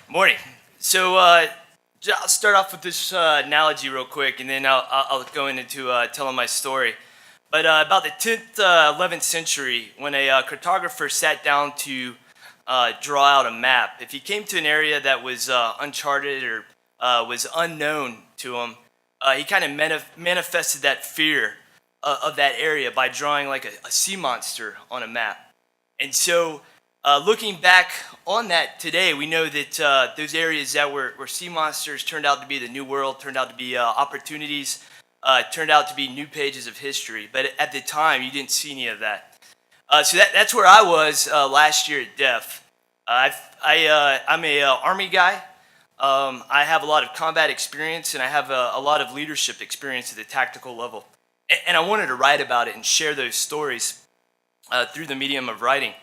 Morning. So I'll start off with this analogy real quick, and then I'll go into telling my story. But about the 10th, 11th century, when a cartographer sat down to draw out a map, if he came to an area that was uncharted or was unknown to him, he kind of manifested that fear of that area by drawing like a sea monster on a map. And so, looking back on that today, we know that those areas that were sea monsters turned out to be the new world, turned out to be opportunities, turned out to be new pages of history. But at the time, you didn't see any of that. So that's where I was last year at DEF. I'm a Army guy. I have a lot of combat experience, and I have a lot of leadership experience at the tactical level. And I wanted to write about it and share those stories through the medium of writing.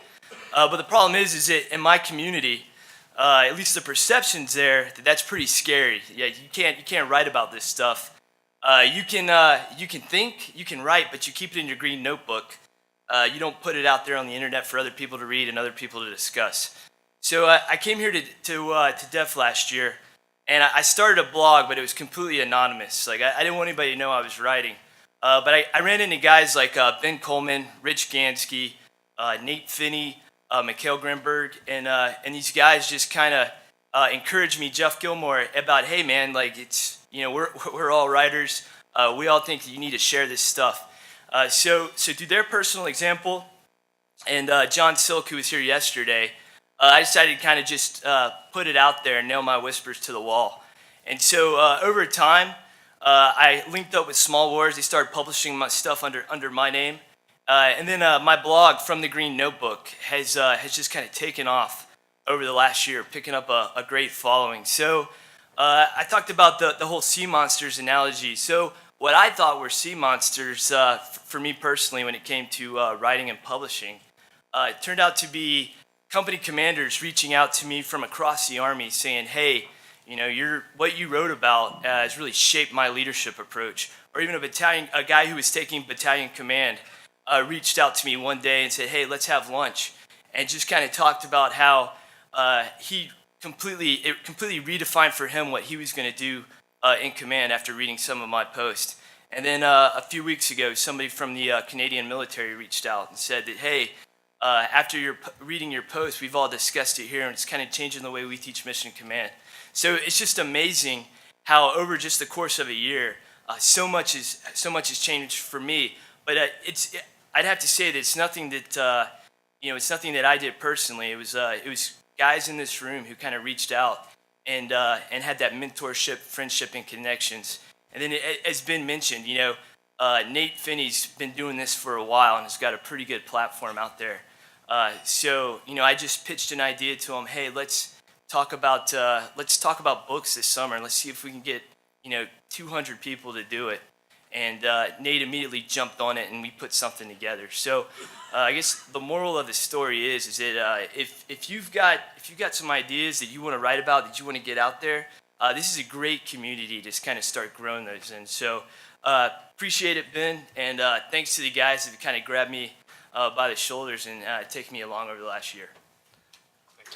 But the problem is that in my community, at least the perception's there, that's pretty scary. Yeah, you can't write about this stuff. You can think, you can write, but you keep it in your green notebook. You don't put it out there on the internet for other people to read and other people to discuss. So I came here to DEF last year, and I started a blog, but it was completely anonymous. Like I didn't want anybody to know I was writing. But I ran into guys like Ben Coleman, Rich Gansky, Nate Finney, Mikhail Grimberg, and these guys just kind of encouraged me, Jeff Gilmore, about, hey man, like we're all writers. We all think that you need to share this stuff. So through their personal example, and John Silk, who was here yesterday, I decided to kind of just put it out there and nail my whispers to the wall. And so over time, I linked up with Small Wars. They started publishing my stuff under my name. And then my blog, From the Green Notebook, has just kind of taken off over the last year, picking up a great following. So I talked about the whole sea monsters analogy. So what I thought were sea monsters, for me personally, when it came to writing and publishing, it turned out to be company commanders reaching out to me from across the Army saying, hey, what you wrote about has really shaped my leadership approach. Or even a guy who was taking battalion command reached out to me one day and said, hey, let's have lunch. And just kind of talked about how it completely redefined for him what he was going to do in command after reading some of my posts. And then a few weeks ago, somebody from the Canadian military reached out and said that, hey, after you're reading your post, we've all discussed it here, and it's kind of changing the way we teach mission command. So it's just amazing how over just the course of a year, so much has changed for me. But I'd have to say that it's nothing that it's nothing that I did personally. It was guys in this room who kind of reached out and had that mentorship, friendship, and connections. And then, as Ben mentioned, Nate Finney's been doing this for a while and has got a pretty good platform out there. So I just pitched an idea to him. Hey, let's talk about books this summer, and let's see if we can get 200 people to do it. And Nate immediately jumped on it, and we put something together. So I guess the moral of the story is that if you've got some ideas that you want to write about, that you want to get out there, this is a great community to just kind of start growing those in. So appreciate it, Ben, and thanks to the guys that kind of grabbed me by the shoulders and taken me along over the last year. Thanks,